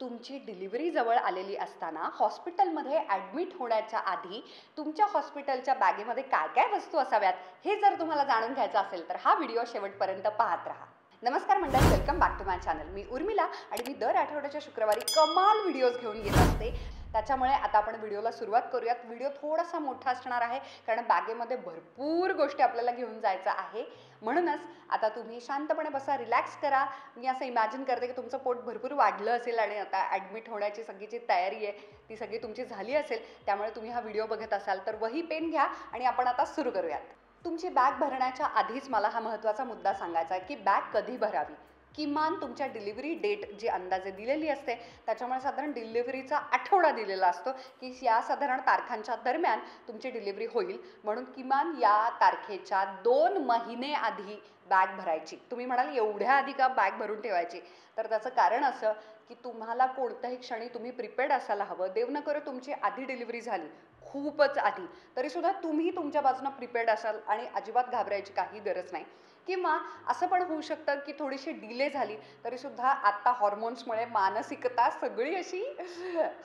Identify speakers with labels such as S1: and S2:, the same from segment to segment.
S1: तुमची डिलिव्हरी जवळ आलेली असताना हॉस्पिटलमध्ये ॲडमिट होण्याच्या आधी तुमच्या हॉस्पिटलच्या बॅगेमध्ये काय काय वस्तू असाव्यात हे जर तुम्हाला जाणून घ्यायचं असेल तर हा व्हिडिओ शेवटपर्यंत पाहत राहा. नमस्कार मंडळी, welcome back to my channel. मी उर्मिला आणि मी दर आठवड्याच्या शुक्रवारी कमाल व्हिडिओज घेऊन येत असते. त्याच्यामुळे आता आपण व्हिडिओला सुरुवात करूयात. व्हिडिओ थोडासा मोठा असणार आहे कारण बॅगेमध्ये भरपूर गोष्टी आपल्याला घेऊन जायचं आहे. म्हणूनच आता तुम्ही शांतपणे बसा, रिलॅक्स करा. मी असं इमॅजिन करते की तुमचं पोट भरपूर वाढलं असेल आणि आता ॲडमिट होण्याची सगळी जी तयारी आहे ती सगळी तुमची झाली असेल. त्यामुळे तुम्ही हा व्हिडिओ बघत असाल तर वही पेन घ्या आणि आपण आता सुरू करूयात. तुमची बॅग भरण्याच्या आधीच मला हा महत्त्वाचा मुद्दा सांगायचा आहे की बॅग कधी भरावी. किमान तुमच्या डिलिव्हरी डेट जी अंदाजे दिलेली असते त्याच्यामुळे साधारण डिलिव्हरीचा आठवडा दिलेला असतो की या साधारण तारखांच्या दरम्यान तुमची डिलिव्हरी होईल. म्हणून किमान या तारखेच्या 2 महिने आधी बॅग भरायची. तुम्ही म्हणाल एवढ्या आधी का बॅग भरून ठेवायची? तर त्याचं कारण असं की तुम्हाला कोणत्याही क्षणी तुम्ही प्रिपेअर्ड असायला हवं. देव न करो तुमची आधी डिलिव्हरी झाली, खूपच आधी, तरीसुद्धा तुम्ही तुमच्या बाजूनं प्रिपेअर्ड असाल आणि अजिबात घाबरायची काही गरज नाही. किंवा असं पण होऊ शकतं की थोडीशी डिले झाली तरीसुद्धा आत्ता हॉर्मोन्समुळे मानसिकता सगळी अशी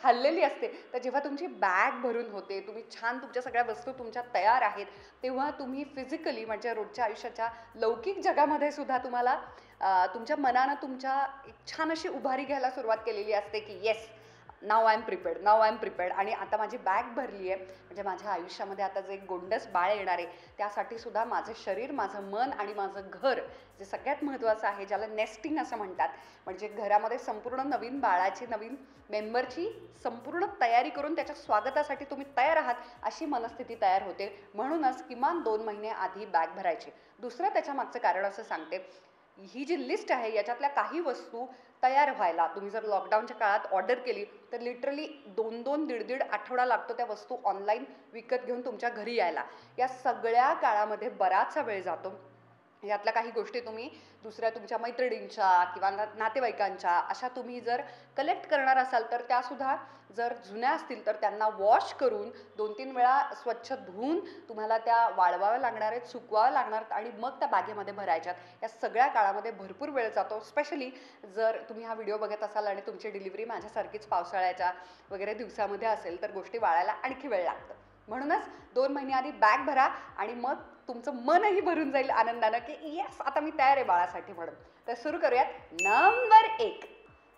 S1: हललेली असते. तर जेव्हा तुमची बॅग भरून होते, तुम्ही छान तुमच्या सगळ्या वस्तू तुमच्या तयार आहेत, तेव्हा तुम्ही फिजिकली म्हणजे रोजच्या आयुष्याच्या लौकिक जगामध्ये सुद्धा तुम्हाला तुमच्या मनानं तुमच्या एक छान अशी उभारी घ्यायला सुरुवात केलेली असते की yes, now I am prepared आणि आता माझी बॅग भरली आहे. म्हणजे माझ्या आयुष्यामध्ये आता जे गोंडस बाळ येणार आहे त्यासाठी सुद्धा माझं शरीर, माझं मन आणि माझं घर जे सगळ्यात महत्त्वाचं आहे, ज्याला नेस्टिंग असं म्हणतात, म्हणजे घरामध्ये संपूर्ण नवीन बाळाची, नवीन मेंबरची संपूर्ण तयारी करून त्याच्या स्वागतासाठी तुम्ही तयार आहात अशी मनस्थिती तयार होते. म्हणूनच किमान 2 महिने आधी बॅग भरायची. दुसरं त्याच्या मागचं कारण असं सांगते, ही जी लिस्ट आहे याच्यातल्या काही वस्तू तयार व्हायला तुम्ही जर लॉकडाऊनच्या काळात ऑर्डर केली तर लिटरली 2-2, 1.5 आठवडा लागतो त्या वस्तू ऑनलाईन विकत घेऊन तुमच्या घरी यायला. या सगळ्या काळामध्ये बराचसा वेळ जातो. यातल्या काही गोष्टी तुम्ही दुसऱ्या तुमच्या मैत्रिणींच्या किंवा नातेवाईकांच्या अशा तुम्ही जर कलेक्ट करणार असाल तर त्यासुद्धा जर जुन्या असतील तर त्यांना वॉश करून 2-3 वेळा स्वच्छ धुवून तुम्हाला त्या वाळवाव्या लागणार आहेत, सुकवाव्या लागणार आणि मग त्या बॅगेमध्ये भरायच्यात. या सगळ्या काळामध्ये भरपूर वेळ जातो. स्पेशली जर तुम्ही हा व्हिडिओ बघत असाल आणि तुमची डिलिव्हरी माझ्यासारखीच पावसाळ्याच्या वगैरे दिवसामध्ये असेल तर गोष्टी वाळायला आणखी वेळ लागतं. म्हणूनच 2 महिने आधी बॅग भरा आणि मग तुमचं मनही भरून जाईल आनंदानं की येस, आता मी तयार आहे बाळासाठी म्हणून. तर सुरू करूयात. नंबर 1,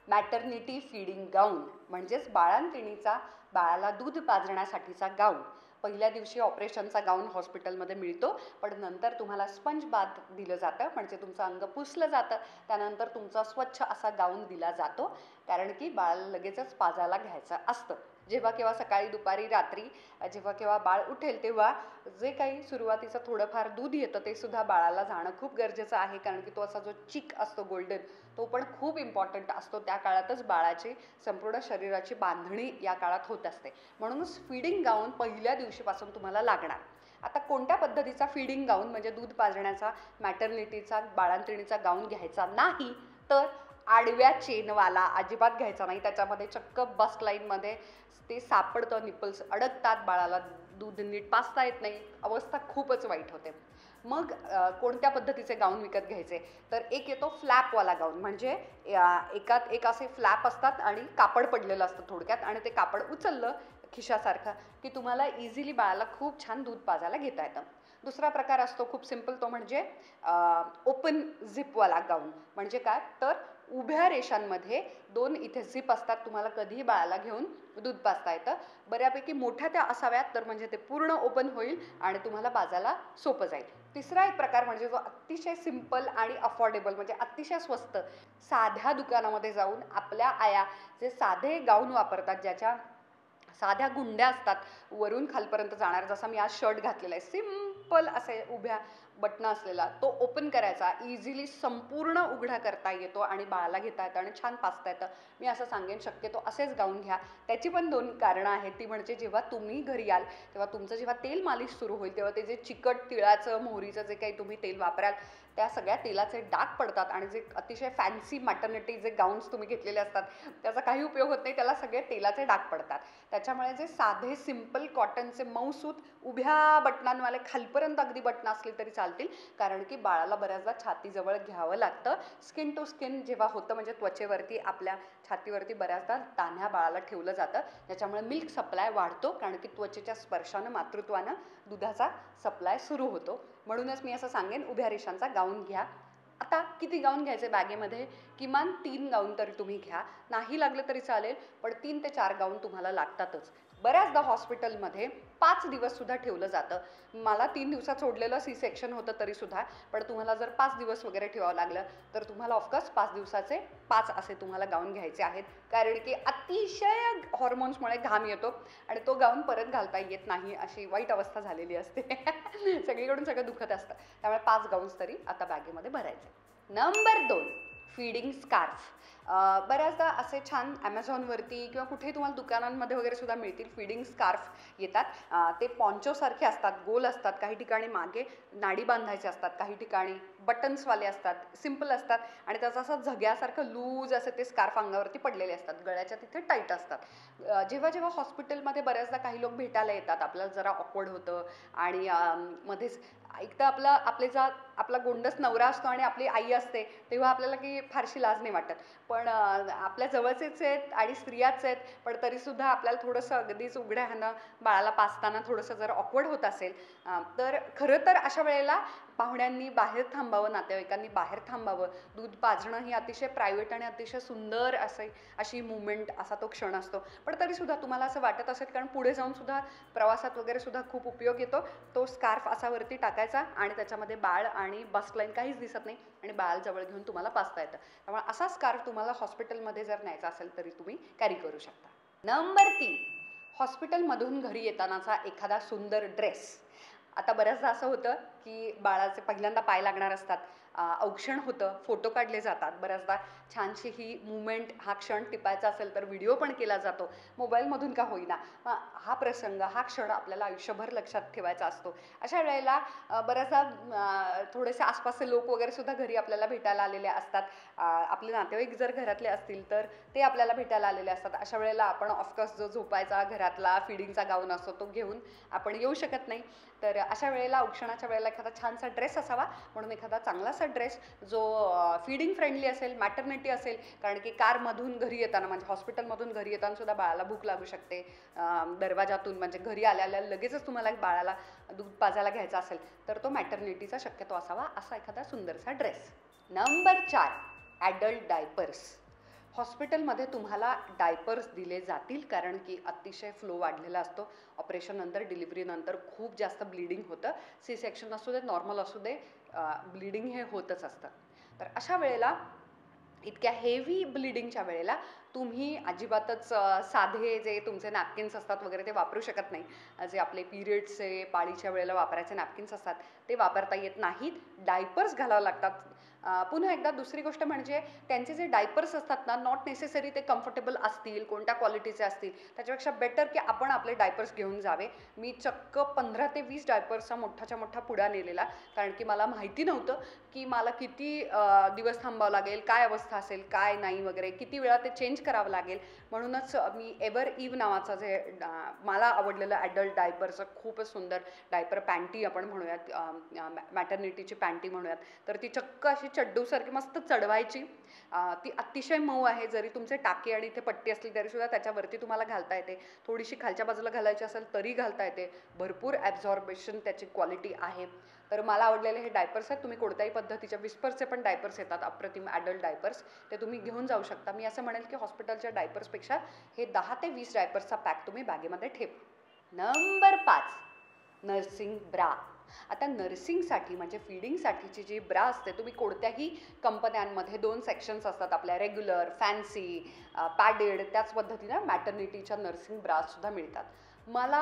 S1: मॅटर्निटी फीडिंग गाऊन म्हणजेच बाळंतिणीचा, बाळाला दूध पाजण्यासाठीचा गाऊन. पहिल्या दिवशी ऑपरेशनचा गाऊन हॉस्पिटलमध्ये मिळतो, पण नंतर तुम्हाला स्पंज बाथ दिलं जातं, म्हणजे तुमचं अंग पुसलं जातं. त्यानंतर तुमचा स्वच्छ असा गाऊन दिला जातो कारण की बाळाला लगेचच पाजायला घ्यायचं असतं. जेव्हा केव्हा सकाळी, दुपारी, रात्री जेव्हा केव्हा बाळ उठेल तेव्हा जे काही सुरुवातीचं थोडंफार दूध येतं ते सुद्धा बाळाला जाणं खूप गरजेचं आहे कारण की तो असा जो चिक असतो गोल्डन, तो पण खूप इम्पॉर्टंट असतो. त्या काळातच बाळाची संपूर्ण शरीराची बांधणी या काळात होत असते. म्हणूनच फीडिंग गाऊन पहिल्या दिवशीपासून तुम्हाला लागणार. आता कोणत्या पद्धतीचा फीडिंग गाऊन म्हणजे दूध पाजण्याचा, मॅटर्निटीचा, बाळंतिणीचा गाऊन घ्यायचा नाही तर आडव्या चेनवाला अजिबात घ्यायचा नाही. त्याच्यामध्ये चक्क बस्ट लाईनमध्ये ते सापडतं, निपल्स अडकतात, बाळाला दूध नीट पाजता येत नाही, अवस्था खूपच वाईट होते. मग कोणत्या पद्धतीचे गाऊन विकत घ्यायचे तर एक येतो फ्लॅपवाला गाऊन, म्हणजे एकात एक असे फ्लॅप असतात आणि कापड पडलेलं असतं थोडक्यात, आणि ते कापड उचललं खिशासारखं की तुम्हाला इझिली बाळाला खूप छान दूध पाजायला घेता येतं. दुसरा प्रकार असतो खूप सिम्पल, तो म्हणजे ओपन झिपवाला गाऊन. म्हणजे काय तर उभ्या रेषांमध्ये 2 इथे झिप असतात, तुम्हाला कधीही बाळाला घेऊन दूध पाजता येतं. बऱ्यापैकी मोठ्या त्या असाव्यात तर म्हणजे ते पूर्ण ओपन होईल आणि तुम्हाला पाजायला सोपं जाईल. तिसरा एक प्रकार म्हणजे जो अतिशय सिम्पल आणि अफोर्डेबल म्हणजे अतिशय स्वस्त, साध्या दुकानामध्ये जाऊन आपल्या आया जे साधे गाऊन वापरतात, ज्याच्या साध्या गुंड्या असतात वरून खालपर्यंत जाणार, जसा मी आज शर्ट घातलेला आहे, सिम्पल असे उभ्या बटणं असलेला, तो ओपन करायचा, इझिली संपूर्ण उघडा करता येतो आणि बाळाला घेता येतं आणि छान पाजता येतं. मी असं सांगेन शक्यतो असेच गाऊन घ्या. त्याची पण 2 कारणं आहेत. ती म्हणजे जेव्हा तुम्ही घरी याल तेव्हा तुमचं जेव्हा तेल मालिश सुरू होईल तेव्हा ते जे चिकट तिळाचं, मोहरीचं जे काही तुम्ही तेल वापराल त्या सगळ्या तेलाचे डाग पडतात आणि जे अतिशय फॅन्सी मॅटर्निटी जे गाऊन्स तुम्ही घेतलेले असतात त्याचा काही उपयोग होत नाही, त्याला सगळे तेलाचे डाग पडतात. त्याच्यामुळे जे साधे सिम्पल कॉटनचे मऊसूत उभ्या बटनांवाले खालपर्यंत अगदी बटणं असली तरी चालतील, कारण की बाळाला बऱ्याचदा छातीजवळ घ्यावं लागतं. स्किन टू स्किन जेव्हा होतं म्हणजे त्वचेवरती आपल्या छातीवरती बऱ्याचदा तान्ह्या बाळाला ठेवलं जातं, त्याच्यामुळे मिल्क सप्लाय वाढतो, कारण की त्वचेच्या स्पर्शानं मातृत्वानं दुधाचा सप्लाय सुरू होतो. म्हणूनच मी असं सांगेन उभ्या रेषांचा गाऊन घ्या. आता किती गाऊन घ्यायचे बॅगेमध्ये? किमान 3 गाऊन तरी तुम्ही घ्या, नाही लागलं तरी चालेल, पण 3 ते 4 गाऊन तुम्हाला लागतातच. बऱ्याचदा हॉस्पिटलमध्ये 5 दिवस सुद्धा ठेवलं जातं. मला 3 दिवसात सोडलेलं सी सेक्शन होतं तरी सुद्धा, पण तुम्हाला जर 5 दिवस वगैरे ठेवावं लागलं तर तुम्हाला ऑफकोर्स 5 दिवसाचे 5 असे तुम्हाला गाऊन घ्यायचे आहेत, कारण की अतिशय हॉर्मोन्समुळे घाम येतो आणि तो गाऊन परत घालता येत नाही, अशी वाईट अवस्था झालेली असते. सगळीकडून सगळं दुखत असतं, त्यामुळे 5 गाऊन्स तरी आता बॅगेमध्ये भरायचे. Number 2, feeding scarf. बऱ्याचदा असे छान ॲमेझॉनवरती किंवा कुठेही तुम्हाला दुकानांमध्ये वगैरे सुद्धा मिळतील फीडिंग स्कार्फ येतात. ते पॉन्चोसारखे असतात, गोल असतात, काही ठिकाणी मागे नाडी बांधायचे असतात, काही ठिकाणी बटन्सवाले असतात, सिम्पल असतात आणि त्याचं असं झग्यासारखं लूज असे ते स्कार्फ अंगावरती पडलेले असतात, गळ्याच्या तिथे टाईट असतात. जेव्हा जेव्हा हॉस्पिटलमध्ये बऱ्याचदा काही लोक भेटायला येतात, आपल्याला जरा ऑकवर्ड होतं आणि मध्येच एकदा आपला गोंडस नवरा असतो आणि आपली आई असते, तेव्हा आपल्याला की फारशी लाज नाही वाटत, पण आपल्या जवळचेच आहेत आणि स्त्रियाच आहेत, पण तरीसुद्धा आपल्याला थोडंसं अगदीच उघड्या ह्यानं बाळाला पाजताना थोडंसं जर ऑकवर्ड होत असेल, तर खरं तर अशा वेळेला पाहुण्यांनी बाहेर थांबावं, नातेवाईकांनी बाहेर थांबावं. दूध पाजणं ही अतिशय प्रायव्हेट आणि अतिशय सुंदर अशी मुवमेंट, असा तो क्षण असतो, पण तरीसुद्धा तुम्हाला असं वाटत असेल, कारण पुढे जाऊन सुद्धा प्रवासात वगैरे सुद्धा खूप उपयोग येतो, तो स्कार्फ असा वरती टाकायचा आणि त्याच्यामध्ये बाळ आणि बस्टलाईन काहीच दिसत नाही आणि बाळ जवळ घेऊन तुम्हाला पाजता येतं. त्यामुळे असा स्कार्फ तुम्हाला हॉस्पिटलमध्ये जर न्यायचा असेल तरी तुम्ही कॅरी करू शकता. नंबर 3, हॉस्पिटलमधून घरी येतानाचा एखादा सुंदर ड्रेस. आता बऱ्याचदा असं होतं की बाळाचे पहिल्यांदा पाय लागणार असतात, औक्षण होतं, फोटो काढले जातात, बऱ्याचदा छानशी ही मुवमेंट, हा क्षण टिपायचा असेल तर व्हिडिओ पण केला जातो, मोबाईलमधून का होईना. हा प्रसंग, हा क्षण आपल्याला आयुष्यभर लक्षात ठेवायचा असतो. अशा वेळेला बऱ्याचदा थोडेसे आसपासचे लोक वगैरे सुद्धा घरी आपल्याला भेटायला आलेले असतात. आपले नातेवाईक जर घरातले असतील तर ते आपल्याला भेटायला आलेले असतात. अशा वेळेला आपण ऑफकोर्स जो झोपायचा घरातला फीडिंगचा गाऊन असतो तो घेऊन आपण येऊ शकत नाही, तर अशा वेळेला औक्षणाच्या वेळेला एखादा छानसा ड्रेस असावा, म्हणून एखादा चांगलासा ड्रेस जो फीडिंग फ्रेंडली असेल, मॅटर्निटी असेल, कारण की कारमधून घरी येताना म्हणजे हॉस्पिटलमधून घरी येताना सुद्धा बाळाला भूक लागू शकते. दरवाजातून म्हणजे घरी आल्या लगेचच तुम्हाला बाळाला दूध पाजायला घ्यायचा असेल तर तो मॅटर्निटीचा शक्यतो असावा, असा एखादा सुंदरसा ड्रेस. Number 4, adult diapers. हॉस्पिटलमध्ये तुम्हाला डायपर्स दिले जातील, कारण की अतिशय फ्लो वाढलेला असतो. ऑपरेशननंतर, डिलिव्हरीनंतर खूप जास्त ब्लिडिंग होतं. सी सेक्शन असू दे, नॉर्मल असू दे, ब्लिडिंग हे होतच असतं. तर अशा वेळेला, इतक्या हेवी ब्लिडिंगच्या वेळेला तुम्ही अजिबातच साधे जे तुमचे नॅपकिन्स असतात वगैरे ते वापरू शकत नाही. जे आपले पिरियड्सचे, पाळीच्या वेळेला वापरायचे नॅपकिन्स असतात ते वापरता येत नाहीत, डायपर्स घालावं लागतात. पुन्हा एकदा दुसरी गोष्ट म्हणजे त्यांचे जे डायपर्स असतात ना, नॉट नेसेसरी ते कम्फर्टेबल असतील, कोणत्या क्वालिटीचे असतील, त्याच्यापेक्षा बेटर की आपण आपले डायपर्स घेऊन जावे. मी चक्क 15 ते 20 डायपर्सचा मोठाच्या मोठा पुडा नेलेला, कारण की मला माहिती नव्हतं की मला किती दिवस थांबावं लागेल, काय अवस्था असेल, काय नाही वगैरे, किती वेळा ते चेंज करावं लागेल. म्हणूनच मी एव्हर इव्ह नावाचं जे मला आवडलेलं ॲडल्ट डायपरचं खूपच सुंदर डायपर पॅन्टी आपण म्हणूयात, मॅटर्निटीची पॅन्टी म्हणूयात, तर ती चक्क अशी चड्डूसारखी मस्त चढवायची. ती अतिशय मऊ आहे, जरी तुमचे टाके आणि इथे पट्टी असली तरीसुद्धा त्याच्यावरती तुम्हाला घालता येते. थोडीशी खालच्या बाजूला घालायची असेल तरी घालता येते. भरपूर ॲब्झॉर्बेशन त्याची क्वालिटी आहे. तर मला आवडलेले हे डायपर्स आहेत. तुम्ही कोणत्याही पद्धतीच्या विस्परचे पण डायपर्स येतात, अप्रतिम ॲडल्ट डायपर्स, ते तुम्ही घेऊन जाऊ शकता. मी असं म्हणेल की हॉस्पिटलच्या डायपर्सपेक्षा हे 10 ते 20 डायपर्सचा पॅक तुम्ही बॅगेमध्ये ठेवा. Number 5, nursing bra. आता नर्सिंगसाठी म्हणजे फीडिंगसाठीची जी ब्रा असते, तुम्ही कोणत्याही कंपन्यांमध्ये 2 सेक्शन्स असतात आपल्या, रेग्युलर, फॅन्सी, पॅडेड, त्याच पद्धतीनं मॅटर्निटीच्या नर्सिंग ब्रासुद्धा मिळतात. मला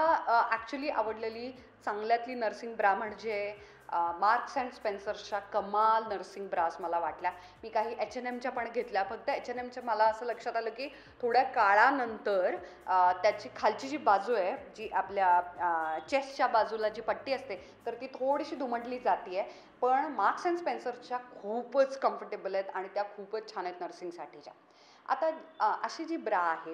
S1: ॲक्च्युली आवडलेली चांगल्यातली नर्सिंग ब्रा म्हणजे मार्क्स अँड स्पेन्सर्सच्या कमाल नर्सिंग ब्रास मला वाटल्या. मी काही H&Mच्या पण घेतल्या. फक्त H&Mच्या मला असं लक्षात आलं की थोड्या काळानंतर त्याची खालची जी बाजू आहे, जी आपल्या चेस्टच्या बाजूला जी पट्टी असते, तर ती थोडीशी दुमडली जाते आहे. पण मार्क्स अँड स्पेन्सर्सच्या खूपच कम्फर्टेबल आहेत आणि त्या खूपच छान आहेत नर्सिंगसाठीच्या. आता अशी जी ब्रा आहे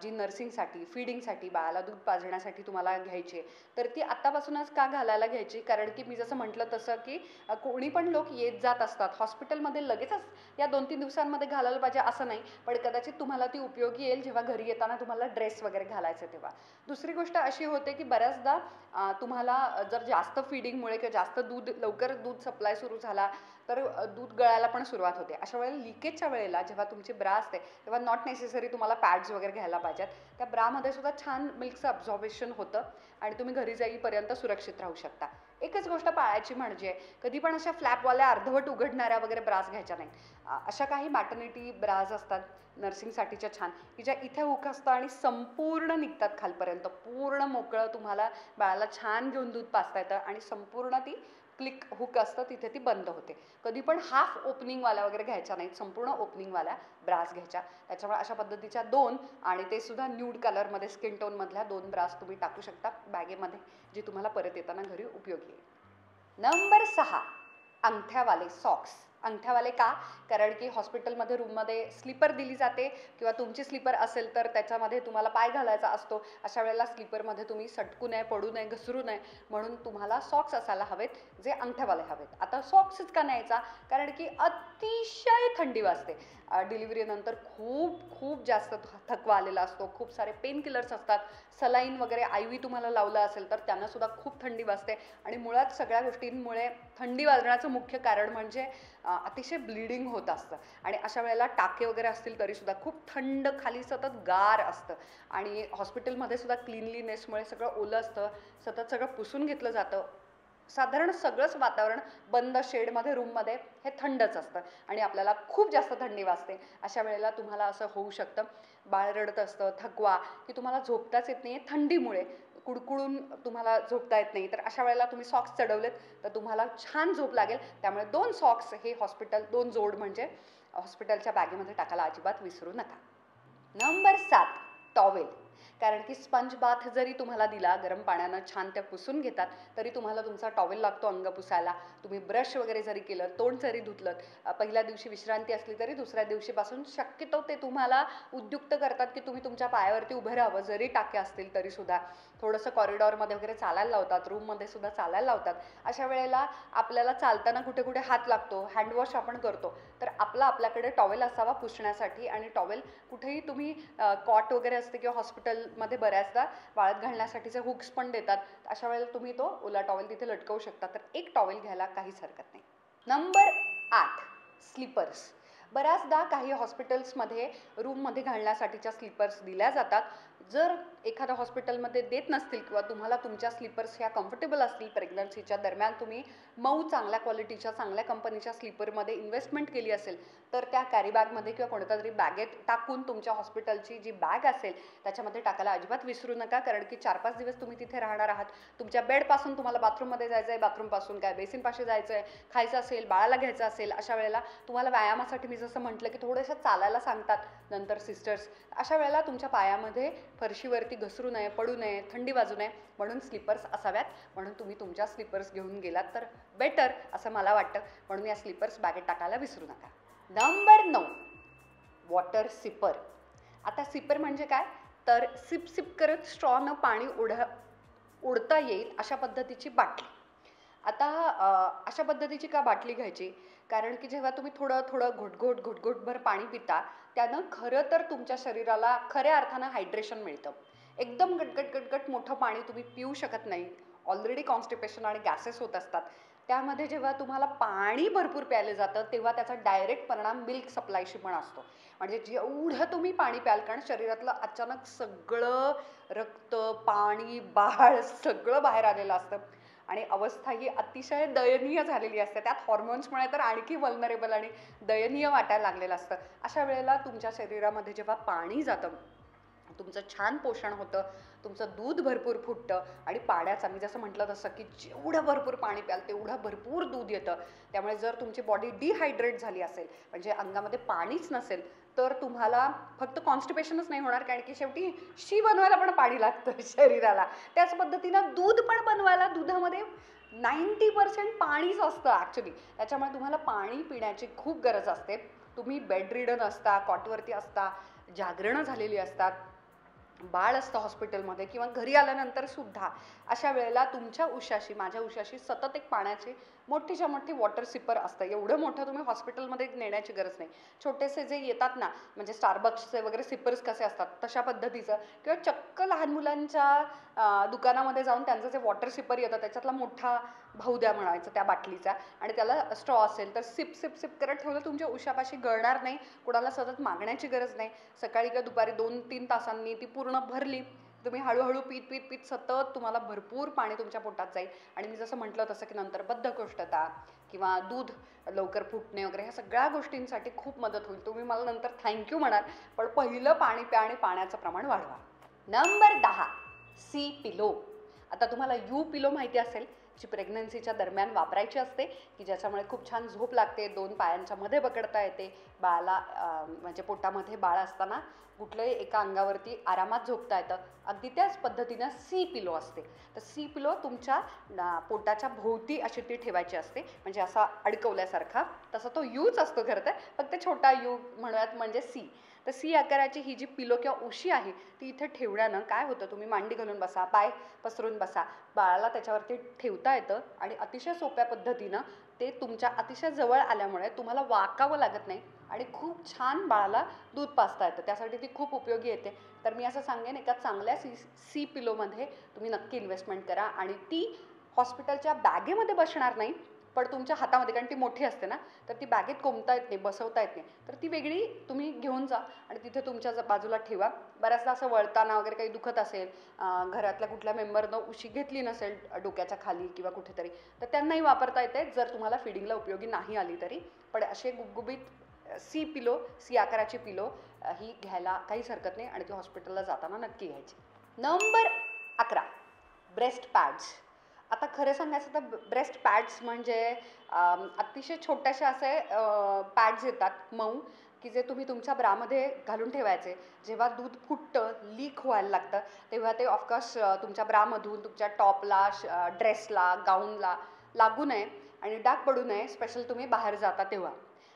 S1: जी नर्सिंगसाठी, फीडिंगसाठी, बाळाला दूध पाजण्यासाठी तुम्हाला घ्यायची आहे, तर ती आत्तापासूनच का घालायला घ्यायची? कारण की मी जसं म्हटलं तसं की कोणी पण लोक येत जात असतात. हॉस्पिटलमध्ये लगेचच या 2-3 दिवसांमध्ये घालायला पाहिजे असं नाही, पण कदाचित तुम्हाला ती उपयोगी येईल जेव्हा घरी येताना तुम्हाला ड्रेस वगैरे घालायचं तेव्हा. दुसरी गोष्ट अशी होते की बऱ्याचदा तुम्हाला जर जास्त फीडिंगमुळे किंवा जास्त दूध लवकर दूध सप्लाय सुरू झाला तर दूध गळायला पण सुरुवात होते. अशा वेळेला लिकेजच्या वेळेला जेव्हा तुमची ब्रा असते तेव्हा नॉट नेसेसरी तुम्हाला पॅड्स वगैरे घ्यायला पाहिजेत. त्या ब्रामध्ये सुद्धा छान मिल्कचं अब्झॉर्बेशन होतं आणि तुम्ही घरी जाईपर्यंत सुरक्षित राहू शकता. एकच गोष्ट पाळायची म्हणजे कधी पण अशा फ्लॅपवाल्या अर्धवट उघडणाऱ्या वगैरे ब्रास घ्यायच्या नाहीत. अशा काही मॅटर्निटी ब्रास असतात नर्सिंगसाठीच्या छान, की ज्या इथे हुक असतं आणि संपूर्ण निघतात खालपर्यंत. पूर्ण मोकळं तुम्हाला बाळाला छान घेऊन दूध पाजता येतं आणि संपूर्ण ती क्लिक हुक असतं तिथे ती बंद होते. कधी पण हाफ ओपनिंगवाल्या वगैरे घ्यायच्या नाहीत, संपूर्ण ओपनिंगवाल्या ब्रास घ्यायच्या. त्याच्यामुळे अशा पद्धतीच्या 2 आणि ते सुद्धा न्यूड कलरमध्ये स्किन टोनमधल्या 2 ब्रास तुम्ही टाकू शकता बॅगेमध्ये, जी तुम्हाला परत येताना घरी उपयोगी येईल. Number 6, अंगठ्यावाले socks. अंगठ्यावाले का? कारण की हॉस्पिटलमध्ये रूममध्ये स्लीपर दिली जाते किंवा तुमची स्लीपर असेल तर त्याच्यामध्ये तुम्हाला पाय घालायचा असतो. अशा वेळेला स्लीपरमध्ये तुम्ही सटकू नये, पडू नये, घसरू नये म्हणून तुम्हाला सॉक्स असायला हवेत जे अंगठ्यावाले हवेत. आता सॉक्सच का न्यायचा? कारण की अतिशय थंडी वाजते. डिलिव्हरीनंतर खूप खूप जास्त थकवा आलेला असतो. खूप सारे पेन किलर्स असतात. सलाईन वगैरे IV तुम्हाला लावलं असेल तर त्यांना सुद्धा खूप थंडी वाजते आणि मुळात सगळ्या गोष्टींमुळे थंडी वाजण्याचं मुख्य कारण म्हणजे अतिशय ब्लिडिंग होत असतं आणि अशा वेळेला टाके वगैरे असतील तरीसुद्धा खूप थंड खाली सतत गार असतं आणि हॉस्पिटलमध्ये सुद्धा क्लिनलीनेसमुळे सगळं ओलं असतं, सतत सगळं पुसून घेतलं जातं. साधारण सगळंच वातावरण बंद शेडमध्ये रूममध्ये हे थंडच असतं आणि आपल्याला खूप जास्त थंडी वाजते. अशा वेळेला तुम्हाला असं होऊ शकतं, बाळ रडत असतं, थकवा, की तुम्हाला झोपताच येत नाही थंडीमुळे, कुडकुडून तुम्हाला झोपता येत नाही. तर अशा वेळेला तुम्ही सॉक्स चढवलेत तर तुम्हाला छान झोप लागेल. त्यामुळे 2 सॉक्स हे 2 जोड म्हणजे हॉस्पिटलच्या बॅगेमध्ये टाकायला अजिबात विसरू नका. Number 7, towel. कारण की स्पंज बाथ जरी तुम्हाला दिला, गरम पाण्यानं छान त्या पुसून घेतात, तरी तुम्हाला तुमचा टॉवेल लागतो अंग पुसायला. तुम्ही ब्रश वगैरे जरी केलं, तोंड जरी धुतलं, पहिल्या दिवशी विश्रांती असली तरी दुसऱ्या दिवशीपासून शक्यतो ते तुम्हाला उद्युक्त करतात की तुम्ही तुमच्या पायावरती उभं राहावं. जरी टाके असतील तरीसुद्धा थोडंसं कॉरिडॉरमध्ये वगैरे चालायला लावतात, रूममध्ये सुद्धा चालायला लावतात. अशा वेळेला आपल्याला चालताना कुठे कुठे हात लागतो, हँडवॉश आपण करतो, तर आपल्याकडे टॉवेल असावा पुसण्यासाठी. आणि टॉवेल कुठेही तुम्ही कॉट वगैरे असते किंवा हॉस्पिटलमध्ये बऱ्याचदा वाळत घालण्यासाठीचे हुक्स पण देतात. अशा वेळेला तुम्ही तो ओला टॉवेल तिथे लटकवू शकता. तर एक टॉवेल घ्यायला काहीच हरकत नाही. Number 8, slippers. बऱ्याचदा काही हॉस्पिटल्समध्ये रूममध्ये घालण्यासाठीच्या स्लीपर्स दिल्या जातात. जर एखाद्या हॉस्पिटलमध्ये देत नसतील किंवा तुम्हाला तुमच्या स्लीपर्स ह्या कम्फर्टेबल असतील, प्रेग्नन्सीच्या दरम्यान तुम्ही मऊ चांगल्या क्वालिटीच्या चांगल्या कंपनीच्या स्लीपरमध्ये इन्व्हेस्टमेंट केली असेल तर त्या कॅरी बॅगमध्ये किंवा कोणत्या तरी बॅगेत टाकून तुमच्या हॉस्पिटलची जी बॅग असेल त्याच्यामध्ये टाकायला अजिबात विसरू नका. कारण की 4-5 दिवस तुम्ही तिथे राहणार आहात. तुमच्या बेडपासून तुम्हाला बाथरूममध्ये जायचं आहे, बाथरूमपासून काय बेसिनपाशी जायचं आहे, खायचं असेल, बाळाला घ्यायचं असेल, अशा वेळेला तुम्हाला व्यायामासाठी मी जसं म्हटलं की थोडंसं चालायला सांगतात नंतर सिस्टर्स. अशा वेळेला तुमच्या पायामध्ये फरशीवरती घसरू नये, पडू नये, थंडी वाजू नये म्हणून स्लीपर्स असाव्यात. म्हणून तुम्ही तुमच्या स्लीपर्स घेऊन गेलात तर बेटर असं मला वाटतं. म्हणून या स्लीपर्स बॅगेत टाकायला विसरू नका. Number 9, water sipper. आता सिपर म्हणजे काय? तर सिप सिप करत स्ट्रॉनं पाणी ओढता येईल अशा पद्धतीची बाटली. आता अशा पद्धतीची का बाटली घ्यायची? कारण की जेव्हा तुम्ही थोडं थोडं घोटघोटभर पाणी पिता त्यानं खरं तर तुमच्या शरीराला खऱ्या अर्थानं हायड्रेशन मिळतं. एकदम गटगट मोठं पाणी तुम्ही पिऊ शकत नाही. ऑलरेडी कॉन्स्टिपेशन आणि गॅसेस होत असतात. त्यामध्ये जेव्हा तुम्हाला पाणी भरपूर प्यायलं जातं तेव्हा त्याचा डायरेक्ट परिणाम मिल्क सप्लायशी पण असतो. म्हणजे जेवढं तुम्ही पाणी प्याल, कारण शरीरातलं अचानक सगळं रक्त, पाणी, बाळ सगळं बाहेर आलेलं असतं आणि अवस्था ही अतिशय दयनीय झालेली असते. त्यात हॉर्मोन्समुळे तर आणखी वल्नरेबल आणि दयनीय वाटायला लागलेलं असतं. अशा वेळेला तुमच्या शरीरामध्ये जेव्हा पाणी जातं तुमचं छान पोषण होतं, तुमचं दूध भरपूर फुटतं आणि पाण्याचा मी जसं म्हटलं तसं की जेवढं भरपूर पाणी प्याल तेवढं भरपूर दूध येतं. त्यामुळे जर तुमची बॉडी डिहायड्रेट झाली असेल म्हणजे अंगामध्ये पाणीच नसेल तर तुम्हाला फक्त कॉन्स्टिपेशनच नाही होणार, कारण की शेवटी शी बनवायला पण पाणी लागतं शरीराला. त्याच पद्धतीनं दूध पण बनवायला दुधामध्ये 90% पाणीच असतं ॲक्च्युली. त्याच्यामुळे तुम्हाला पाणी पिण्याची खूप गरज असते. तुम्ही बेड रिडन असता, कॉटवरती असता, जागरणं झालेली असतात, बाळ असतं हॉस्पिटलमध्ये किंवा घरी आल्यानंतर सुद्धा अशा वेळेला तुमच्या उशाशी माझ्या उशाशी सतत एक पाण्याची मोठीच्या मोठी वॉटर सिपर असतं. एवढं मोठं तुम्ही हॉस्पिटलमध्ये नेण्याची गरज नाही. छोटेसे जे येतात ना म्हणजे स्टारबक्सचे वगैरे सिपर्स कसे असतात तशा पद्धतीचं, किंवा चक्क लहान मुलांच्या दुकानामध्ये जाऊन त्यांचं जे वॉटर सिपर येतं त्याच्यातला मोठा भाऊ द्या म्हणायचं त्या बाटलीचा, आणि त्याला स्ट्रॉ असेल तर सिप सिप सिप करत ठेवलं तुमच्या उशापाशी गळणार नाही. कुणाला सतत मागण्याची गरज नाही. सकाळी किंवा दुपारी 2-3 तासांनी ती पूर्ण भरली, तुम्ही हळूहळू पीत पीत पीत सतत तुम्हाला भरपूर पाणी तुमच्या पोटात जाईल. आणि मी जसं म्हटलं तसं की नंतर बद्धकोष्ठता किंवा दूध लवकर फुटणे वगैरे ह्या सगळ्या गोष्टींसाठी खूप मदत होईल. तुम्ही मला नंतर थँक्यू म्हणाल, पण पहिलं पाणी प्या आणि पाण्याचं प्रमाण वाढवा. नंबर 10, सी पिलो. आता तुम्हाला यू पिलो माहिती असेल, जी प्रेग्नन्सीच्या दरम्यान वापरायची असते, की ज्याच्यामुळे खूप छान झोप लागते, 2 पायांच्या मध्ये पकडता येते. बाळाला म्हणजे पोटामध्ये बाळ असताना कुठल्याही एका अंगावरती आरामात झोपता येतं. अगदी त्याच पद्धतीनं सी पिलो असते. तर सी पिलो तुमच्या पोटाच्या भोवती अशी ती ठेवायची असते, म्हणजे असा अडकवल्यासारखा. तसा तो यूच असतो खरं तर, फक्त छोटा यू म्हणूयात म्हणजे सी. तर सी आकाराची ही जी पिलो किंवा उशी आहे ती इथे ठेवण्यानं काय होतं, तुम्ही मांडी घालून बसा, पाय पसरून बसा, बाळाला त्याच्यावरती ठेवता येतं आणि अतिशय सोप्या पद्धतीनं ते तुमच्या अतिशय जवळ आल्यामुळे तुम्हाला वाकावं लागत नाही आणि खूप छान बाळाला दूध पाजता येतं. त्यासाठी ती खूप उपयोगी येते. तर मी असं सांगेन, एका चांगल्या सी पिलोमध्ये तुम्ही नक्की इन्व्हेस्टमेंट करा आणि ती हॉस्पिटलच्या बॅगेमध्ये बसणार नाही, पण तुमच्या हातामध्ये, कारण ती मोठी असते ना, तर ती बॅगेत कोंबता येत नाही, बसवता येत नाही, तर ती वेगळी तुम्ही घेऊन जा आणि तिथे तुमच्या बाजूला ठेवा. बऱ्याचदा असं वळताना वगैरे काही दुखत असेल, घरातल्या कुठल्या मेंबरनं उशी घेतली नसेल डोक्याच्या खाली किंवा कुठेतरी, तर त्यांनाही वापरता येते जर तुम्हाला फिडिंगला उपयोगी नाही आली तरी. पण असे गुबगुबीत सी पिलो, सी आकाराची पिलो ही घ्यायला काहीच हरकत नाही आणि ती हॉस्पिटलला जाताना नक्की घ्यायची. Number 11, breast pads. आता खरं सांगायचं तर ब्रेस्ट पॅड्स म्हणजे अतिशय छोट्याशा असे पॅड्स येतात मऊ, की जे तुम्ही तुमच्या ब्रामध्ये घालून ठेवायचे. जेव्हा दूध फुटतं, लीक व्हायला लागतं, तेव्हा ते ऑफकोर्स तुमच्या ब्रामधून तुमच्या टॉपला, ड्रेसला, गाऊनला लागू नये आणि डाग पडू नये, स्पेशल तुम्ही बाहेर जाता तेव्हा.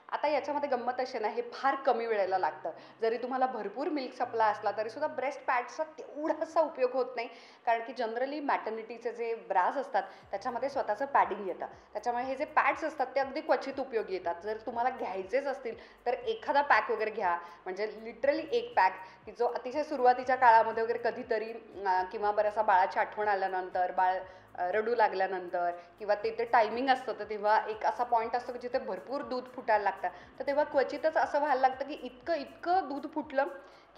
S1: आता याच्यामध्ये गंमत अशी ना, हे फार कमी वेळेला लागतं. जरी तुम्हाला भरपूर मिल्क सप्लाय असला तरीसुद्धा ब्रेस्ट पॅड्सचा तेवढासा उपयोग होत नाही, कारण की जनरली मॅटर्निटीचे जे ब्राज असतात त्याच्यामध्ये स्वतःचं पॅडिंग येतं. त्याच्यामुळे हे जे पॅड्स असतात ते अगदी क्वचित उपयोगी येतात. जर तुम्हाला घ्यायचेच असतील तर एखादा पॅक वगैरे घ्या, म्हणजे लिटरली एक पॅक, की जो अतिशय सुरुवातीच्या काळामध्ये वगैरे कधीतरी किंवा बऱ्याचसा बाळाची आठवण आल्यानंतर, बाळ रडू लागल्यानंतर किंवा ते टायमिंग असतं, तर तेव्हा एक असा पॉईंट असतो की जिथे भरपूर दूध फुटायला लागतं, तर तेव्हा क्वचितच असं व्हायला लागतं की इतकं इतकं दूध फुटलं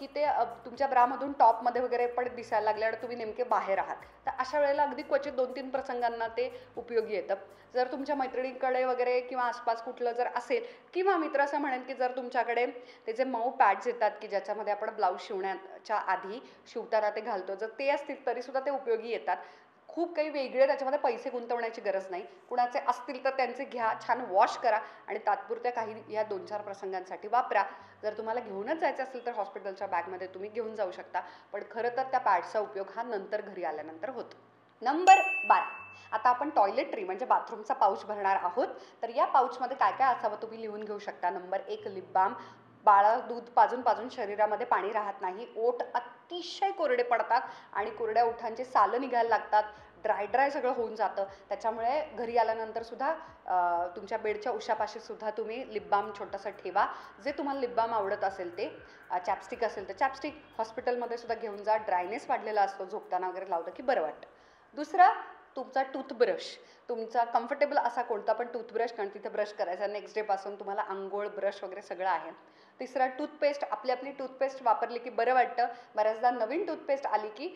S1: की ते तुमच्या ब्रामधून टॉपमध्ये वगैरे पण दिसायला लागल्यावर तुम्ही नेमके बाहेर आहात. तर अशा वेळेला अगदी क्वचित 2-3 प्रसंगांना ते उपयोगी येतं. जर तुमच्या मैत्रिणीकडे वगैरे किंवा आसपास कुठलं जर असेल, किंवा मित्र असं म्हणेन की जर तुमच्याकडे ते जे मऊ पॅड्स येतात की ज्याच्यामध्ये आपण ब्लाऊज शिवण्याच्या आधी शिवताना ते घालतो, जर ते असतील तरीसुद्धा ते उपयोगी येतात. खूप काही वेगळे त्याच्यामध्ये पैसे गुंतवण्याची गरज नाही. कुणाचे असतील तर त्यांचे घ्या, छान वॉश करा आणि तात्पुरत्या काही ह्या 2-4 प्रसंगांसाठी वापरा. जर तुम्हाला घेऊनच जायचं असेल तर हॉस्पिटलच्या बॅगमध्ये तुम्ही घेऊन जाऊ शकता, पण खरं तर त्या पॅड्सचा उपयोग हा नंतर घरी आल्यानंतर होतो. नंबर 12, आता आपण टॉयलेटरी म्हणजे बाथरूमचा पाऊच भरणार आहोत. तर या पाऊचमध्ये काय काय असावं तुम्ही लिहून घेऊ शकता. Number 1, lip balm. बाळा दूध पाजून पाजून शरीरामध्ये पाणी राहत नाही, ओठ अतिशय कोरडे पडतात आणि कोरड्या ओठांची सालं निघायला लागतात, ड्राय सगळं होऊन जातं. त्याच्यामुळे घरी आल्यानंतर सुद्धा तुमच्या बेडच्या उशापाशी सुद्धा तुम्ही लिप बाम छोटंसं ठेवा. जे तुम्हाला लिप बाम आवडत असेल ते, चॅपस्टिक असेल तर चॅपस्टिक हॉस्पिटलमध्ये सुद्धा घेऊन जा. ड्रायनेस वाढलेला असतो, झोपताना वगैरे लावलं की बरं वाटतं. दुसरं, तुमचा टूथब्रश. तुमचा कम्फर्टेबल असा कोणता पण टूथब्रश, कारण तिथे ब्रश करायचा नेक्स्ट डेपासून तुम्हाला अंघोळ, ब्रश वगैरे सगळं आहे. तिसरा, टूथपेस्ट. आपली टूथपेस्ट वापरली की बरं वाटतं. बऱ्याचदा नवीन टूथपेस्ट आली की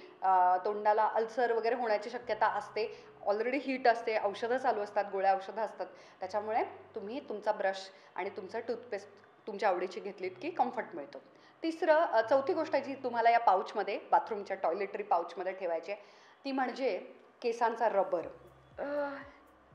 S1: तोंडाला अल्सर वगैरे होण्याची शक्यता असते. ऑलरेडी हीट असते, औषधं चालू असतात, गोळ्या औषधं असतात. त्याच्यामुळे तुम्ही तुमचा ब्रश आणि तुमचं टूथपेस्ट तुमच्या आवडीची घेतलीत की कम्फर्ट मिळतो. चौथी गोष्ट जी तुम्हाला या पाऊचमध्ये, बाथरूमच्या टॉयलेटरी पाऊचमध्ये ठेवायची आहे, ती म्हणजे केसांचा रबर.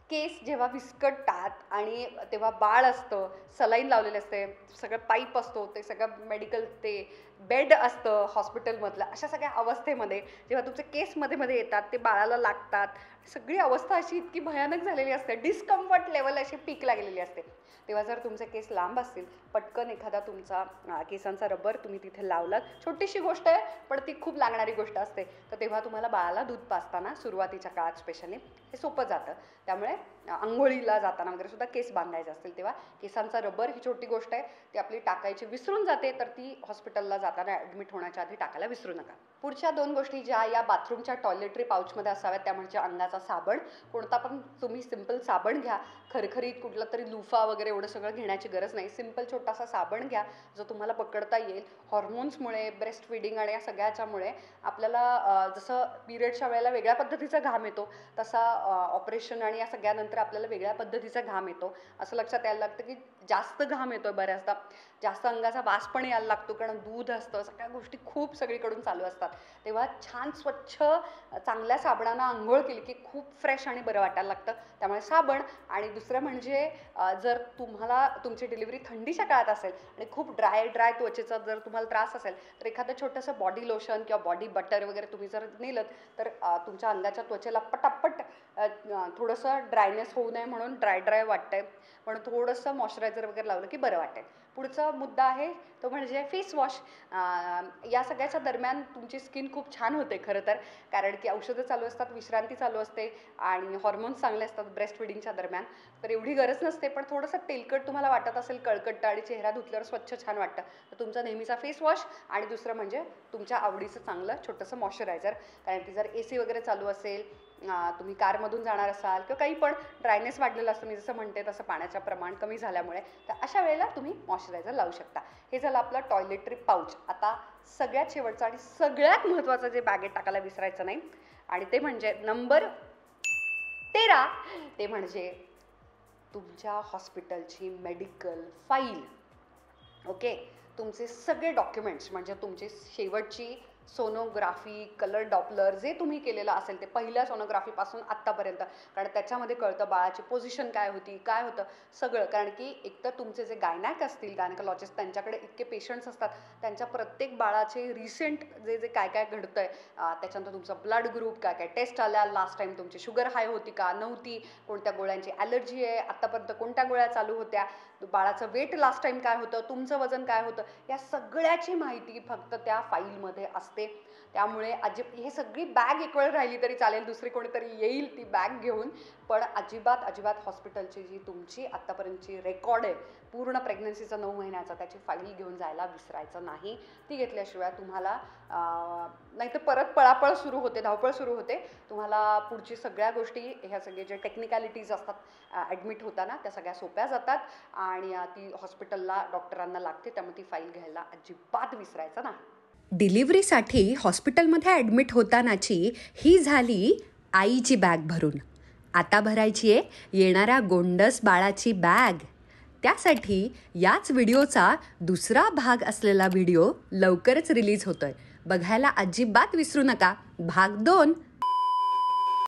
S1: केस जेव्हा विस्कटतात आणि तेव्हा बाळ असतं, सलाईन लावलेले असते, सगळं पाईप असतो, ते सगळं मेडिकल, ते बेड असतं हॉस्पिटलमधलं, अशा सगळ्या अवस्थेमध्ये जेव्हा तुमचे केस मध्ये मध्ये येतात, ते बाळाला लागतात, सगळी अवस्था अशी इतकी भयानक झालेली असते, डिस्कम्फर्ट लेवल अशी पीक लागलेली असते. तेव्हा जर तुमचे केस लांब असतील, पटकन एखादा तुमचा केसांचा रबर तुम्ही तिथे लावलात, छोटीशी गोष्ट आहे पण ती खूप लागणारी गोष्ट असते, तर तेव्हा तुम्हाला बाळाला दूध पाजताना सुरुवातीच्या काळात स्पेशली हे सोपं जातं. त्यामुळे अंघोळीला जाताना वगैरे सुद्धा केस बांधायचे असतील तेव्हा केसांचा रबर ही छोटी गोष्ट आहे, ती आपली टाकायची विसरून जाते, तर ती हॉस्पिटलला जाताना ॲडमिट होण्याच्या आधी टाकायला विसरू नका. पुढच्या 2 गोष्टी ज्या या बाथरूमच्या टॉयलेटरी पाऊचमध्ये असाव्यात त्या म्हणजे अंगाचा साबण. कोणता पण तुम्ही सिंपल साबण घ्या, खरखरीत कुठला तरी लुफा वगैरे एवढं सगळं घेण्याची गरज नाही. सिंपल छोटासा साबण घ्या जो तुम्हाला पकडता येईल. हॉर्मोन्समुळे, ब्रेस्ट फीडिंग आणि या सगळ्याच्यामुळे आपल्याला जसं पिरियडच्या वेळेला वेगळ्या पद्धतीचा घाम येतो, तसा ऑपरेशन आणि या सगळ्यानंतर आपल्याला वेगळ्या पद्धतीचा घाम येतो. असं लक्षात यायला लागतं की जास्त घाम येतोय, बऱ्याचदा जास्त अंगाचा वास पण यायला लागतो, कारण दूध असतं, सगळ्या गोष्टी खूप सगळीकडून चालू असतात. तेव्हा छान स्वच्छ चांगल्या साबणानं आंघोळ केली की खूप फ्रेश आणि बरं वाटायला लागतं. त्यामुळे साबण. आणि दुसरं म्हणजे जर तुम्हाला तुमची डिलिव्हरी थंडीच्या काळात असेल आणि खूप ड्राय त्वचेचा जर तुम्हाला त्रास असेल, तर एखादं छोटंसं बॉडी लोशन किंवा बॉडी बटर वगैरे तुम्ही जर नेलं तर तुमच्या अंगाच्या त्वचेला पटापट थोडंसं ड्रायनेस होऊ नये म्हणून ड्राय वाटतंय, म्हणून थोडंसं मॉइश्चरायझर वगैरे लावलं की बरं वाटेल. पुढचा मुद्दा आहे तो म्हणजे फेस वॉश. या सगळ्याच्या दरम्यान तुमची स्किन खूप छान होते खरं तर, कारण की औषधं चालू असतात, विश्रांती चालू असते आणि हॉर्मोन्स चांगले असतात ब्रेस्ट फिडिंगच्या दरम्यान, तर एवढी गरज नसते. पण थोडंसं तेलकट तुम्हाला वाटत असेल, कळकट्ट आणि चेहरा धुतल्यावर स्वच्छ छान वाटतं, तर तुमचा नेहमीचा फेस वॉश आणि दुसरं म्हणजे तुमच्या आवडीचं चांगलं छोटंसं मॉइश्चरायझर. कारण की जर AC वगैरे चालू असेल, तुम्ही कारमधून जाणार असाल किंवा काही पण ड्रायनेस वाढलेलं असतं, मी जसं म्हणते तसं पाण्याचं प्रमाण कमी झाल्यामुळे, तर अशा वेळेला तुम्ही मॉइश्चरायझर लावू शकता. हे झालं आपलं टॉयलेटरी पाऊच. आता सगळ्यात शेवटचं आणि सगळ्यात महत्त्वाचं जे बॅगेत टाकायला विसरायचं नाही, आणि ते म्हणजे नंबर 13, ते म्हणजे तुमच्या हॉस्पिटलची मेडिकल फाईल. ओके, तुमचे सगळे डॉक्युमेंट्स म्हणजे तुमची शेवटची सोनोग्राफी, कलर डॉपलर जे तुम्ही केलेलं असेल ते पहिल्या सोनोग्राफीपासून आत्तापर्यंत, कारण त्याच्यामध्ये कळतं बाळाची पोझिशन काय होती, काय होतं सगळं. कारण की एकतर तुमचे जे गायनॅक असतील, गायनॅकोलॉजिस्ट, त्यांच्याकडे इतके पेशंट्स असतात, त्यांच्या प्रत्येक बाळाचे रिसेंट जे जे काय काय घडतंय, त्याच्यानंतर तुमचा ब्लड ग्रुप, काय काय टेस्ट आल्या, लास्ट टाईम तुमची शुगर हाय होती का नव्हती, कोणत्या गोळ्यांची ॲलर्जी आहे, आत्तापर्यंत कोणत्या गोळ्या चालू होत्या, बाळाचं वेट लास्ट टाईम काय होतं, तुमचं वजन काय होतं, या सगळ्याची माहिती फक्त त्या फाईलमध्ये असते. त्यामुळे हे सगळी बॅग एक वेळ राहिली तरी चालेल, दुसरी कोणीतरी येईल ती बॅग घेऊन, पण अजिबात हॉस्पिटलची जी तुमची आत्तापर्यंतची रेकॉर्ड आहे पूर्ण प्रेग्नन्सीचा 9 महिन्याचा, त्याची फाईल घेऊन जायला विसरायचं नाही. ती घेतल्याशिवाय तुम्हाला नाहीतर परत पळापळ सुरू होते, धावपळ सुरू होते. तुम्हाला पुढची सगळ्या गोष्टी, ह्या सगळे जे टेक्निकॅलिटीज असतात ॲडमिट होताना, त्या सगळ्या सोप्या जातात आणि ती हॉस्पिटलला डॉक्टरांना लागते. त्यामुळे ती फाईल घ्यायला अजिबात विसरायचं नाही.
S2: डिलिव्हरीसाठी हॉस्पिटलमध्ये ॲडमिट होतानाची ही झाली आईची बॅग भरून. आता भरायची आहे येणाऱ्या गोंडस बाळाची बॅग. त्यासाठी याच व्हिडिओचा दुसरा भाग असलेला व्हिडिओ लवकरच रिलीज होतोय, बघायला अजिबात विसरू नका. भाग 2